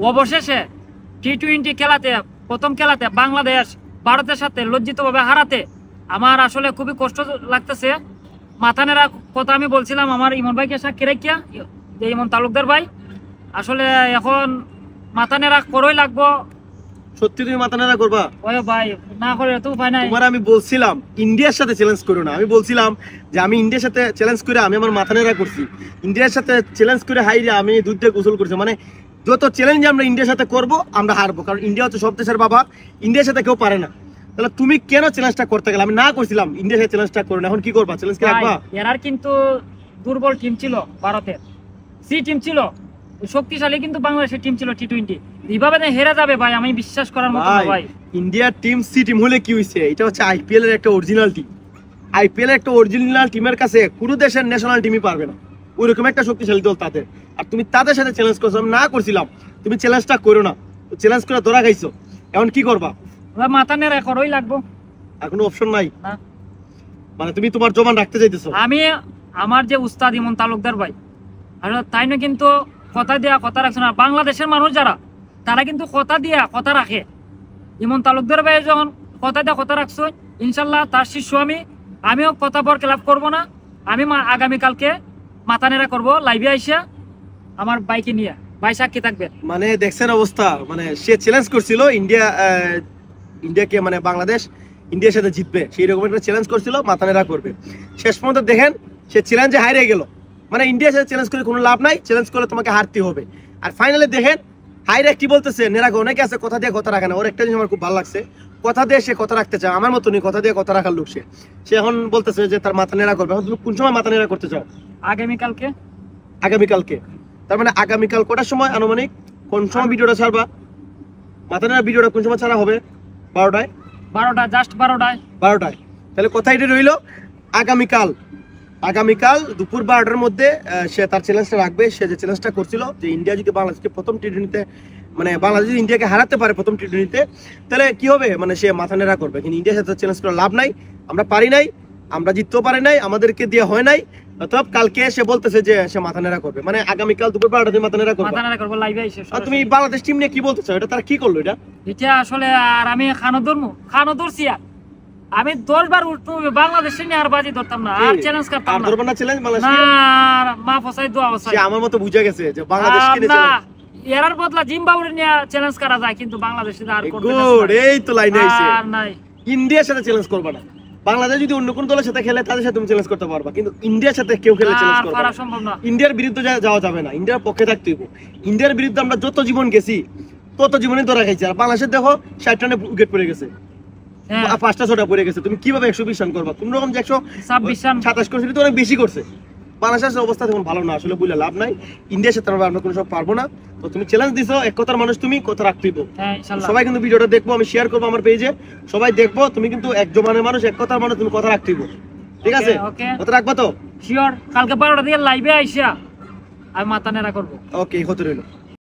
অবশেষে টি-20 খেলাতে, প্রথম খেলাতে বাংলাদেশ ভারতের সাথে লজ্জিতভাবে হারাতে আমার আসলে খুবই কষ্ট লাগতেছে। মাথা নেড়া কথা আমি বলছিলাম আমার ইমন ভাইকে সাক্ষী রাখিয়া, যে ইমন তালুকদার ভাই, আসলে এখন মাথা নেড়া করই লাগবো। সত্যি তুমি মাথা নাড়া করবা? ওই ভাই না করে তো উপায় নাই। তোমার আমি বলছিলাম ইন্ডিয়ার সাথে চ্যালেঞ্জ করো না, আমি বলছিলাম যে আমি ইন্ডিয়ার সাথে চ্যালেঞ্জ করে আমি আমার মাথা নেড়া করছি, ইন্ডিয়ার সাথে চ্যালেঞ্জ করে হাইরে আমি দুধ দিয়ে গোসল করছি। মানে যত চ্যালেঞ্জ আমরা ইন্ডিয়ার সাথে করব আমরা হারবো, কারণ ইন্ডিয়া হচ্ছে সব দেশের বাবা, ইন্ডিয়ার সাথে কেউ পারে না। তাহলে তুমি কেন চ্যালেঞ্জটা করতে গেলে? আমি না করছিলাম ইন্ডিয়ার সাথে চ্যালেঞ্জটা করো না, এখন কি করবা? চ্যালেঞ্জ কি রাখবা? এরার কিন্তু দুর্বল টিম ছিল, ভারতের সি টিম ছিল, শক্তিশালী কিন্তু বাংলাদেশের টিম ছিল টি-20। এইভাবে হেরে যাবে ভাই আমি বিশ্বাস করার মতো না ভাই। ইন্ডিয়ার টিম সি টিম হলে কি হইছে? এটা হচ্ছে আইপিএল এর একটা অরিজিনাল টিম। আইপিএল এর একটা অরিজিনাল টিমের কাছে কোনো দেশের ন্যাশনাল টিমই পারবে না, ওইরকম একটা শক্তিশালী দল তাদের। আর তুমি তাদের সাথে চ্যালেঞ্জ করছো, আমি না করছিলাম, তুমি চ্যালেঞ্জটা করো না, চ্যালেঞ্জ করে ধরা খাইছো, এখন কি করবা? মাথা নেড়া করই লাগবো, আর কোনো অপশন নাই? না মানে তুমি তোমার জবান রাখতে চাইতেছো? আমি আমার যে উস্তাদ ইমন তালুকদার ভাই, আর তাই না কিন্তু কথা দেয়া কথা রাখছে না। বাংলাদেশের মানুষ যারা, তারা কিন্তু কথা দিয়া কথা রাখে। ইমন তালুকদার ভাই যখন কথা দেয়া কথা রাখছো, ইনশাল্লাহ তার শিষ্য আমিও কথা বর খেলাপ করবো না। আমি আগামীকালকে মাথা নেড়া করবো লাইভে আইসা আমার বাইকে নিয়ে, ভাই সাক্ষী থাকবে। মানে দেখছেন অবস্থা, মানে সে চ্যালেঞ্জ করছিল ইন্ডিয়াকে, মানে বাংলাদেশ ইন্ডিয়ার সাথে জিতবে সেই রকম একটা চ্যালেঞ্জ করছিল, মাথা নেড়া করবে। শেষ পর্যন্ত দেখেন সে চ্যালেঞ্জে হারিয়ে গেল। মানে ইন্ডিয়ার সাথে চ্যালেঞ্জ করে কোনো লাভ নাই, চ্যালেঞ্জ করলে তোমাকে হারতে হবে। আর ফাইনালে দেখেন হাইরে কি বলতেছে, নেড়াকে অনেকে আছে কথা দিয়ে কথা রাখে না, ওর একটা জিনিস আমার খুব ভালো লাগছে, কথা দিয়ে সে কথা রাখতে চায়, আমার মতনই কথা দিয়ে কথা রাখার লোক সে। এখন বলতেছে যে তার মাথা নেড়া করবে। এখন তুমি কোন সময় মাথা নেড়া করতে চাও? আগামীকালকে। আগামীকালকে? তার মানে আগামীকাল কটার সময় আনুমানিক, কোন সময় ভিডিওটা ছাড়বা? মাথা নেড়া ভিডিওটা কোন সময় ছাড়া হবে? 12টায়? 12টা, জাস্ট 12টায়। 12টায়? তাহলে কথা এটা রইল, আগামীকাল দুপুর 12টার মধ্যে সে তার চ্যালেঞ্জটা রাখবে। সে যে চ্যালেঞ্জটা করছিল যে ইন্ডিয়া যদি বাংলাদেশকে প্রথম টি-20তে, মানে বাংলাদেশ যদি ইন্ডিয়াকে হারাতে পারে প্রথম টি-20তে, তাহলে কি হবে? মানে সে মাথা নেড়া করবে। কিন্তু ইন্ডিয়ার সাথে চ্যালেঞ্জ করে লাভ নাই, আমরা পারি নাই, আমরা জিততেও পারি নাই, আমাদেরকে দিয়ে হয় নাই। তবে কালকে সে বলতেছে যে সে মাথা নেড়া করবে, মানে আগামীকাল দুপুর 12টাতে মাথা নেড়া করবে। মাথা নেড়া করবো লাইভে আইসা। আর তুমি বাংলাদেশ টিম নিয়ে কি বলতে চাও? এটা তারা কি করলো? এটা আসলে আর আমি খানো ধরছি, আর আমি 10 বার বাংলাদেশে নিয়ে আর বাজি ধরতাম না, আর চ্যালেঞ্জ করতাম না। আর ধরবে না চ্যালেঞ্জ বাংলাদেশ? না, মা ফসাই দোয়া ফসাই। সে আমার মতো বুঝে গেছে যে বাংলাদেশকে নিয়ে চ্যালেঞ্জ, এরার বদলা জিম্বাবুয়ে নিয়ে চ্যালেঞ্জ করা যায়, কিন্তু বাংলাদেশে আর করতে না। গুড, এই তো লাইনে আইছে। আর নাই, ইন্ডিয়ার সাথে চ্যালেঞ্জ করবে না। বাংলাদেশ যদি অন্য কোন দলের সাথে খেলে তাদের সাথে তুমি চ্যালেঞ্জ করতে পারবা, কিন্তু ইন্ডিয়ার সাথে কেউ খেলে চ্যালেঞ্জ করবে না, সম্ভব না। ইন্ডিয়ার বিরুদ্ধে যাওয়া যাবে না, ইন্ডিয়ার পক্ষে থাকতে হবে। ইন্ডিয়ার বিরুদ্ধে আমরা যত জীবন গেছি তত জীবনই ধরা খাইছি। আর বাংলাদেশের দেখো 60 রানে উইকেট পড়ে গেছে, 5টা 6টা পড়ে গেছে। তুমি কিভাবে 120 রান করবা? কোন রকম যে 126 রান 27 করছে, তো অনেক বেশি করছে। বাংলাদেশের অবস্থা তেমন ভালো না, আসলে বলে লাভ নাই। ইন্ডিয়ার সাথে আমরা কোনো সব পারবো না। তো তুমি চ্যালেঞ্জ দিছো, এক কথার মানুষ, তুমি কথা রাখতে হবে। সবাই কিন্তু ভিডিওটা দেখবো, আমি শেয়ার করবো আমার পেজে, সবাই দেখবো। তুমি কিন্তু এক জমানের মানুষ, এক কথার মানুষ, তুমি কথা রাখতে হবে, ঠিক আছে? কথা রাখবা তো? শিওর। কালকে 12টা দিয়ে লাইভে আইসা আমি মাথা নেড়া করবো। ওকে, হতে রইলো।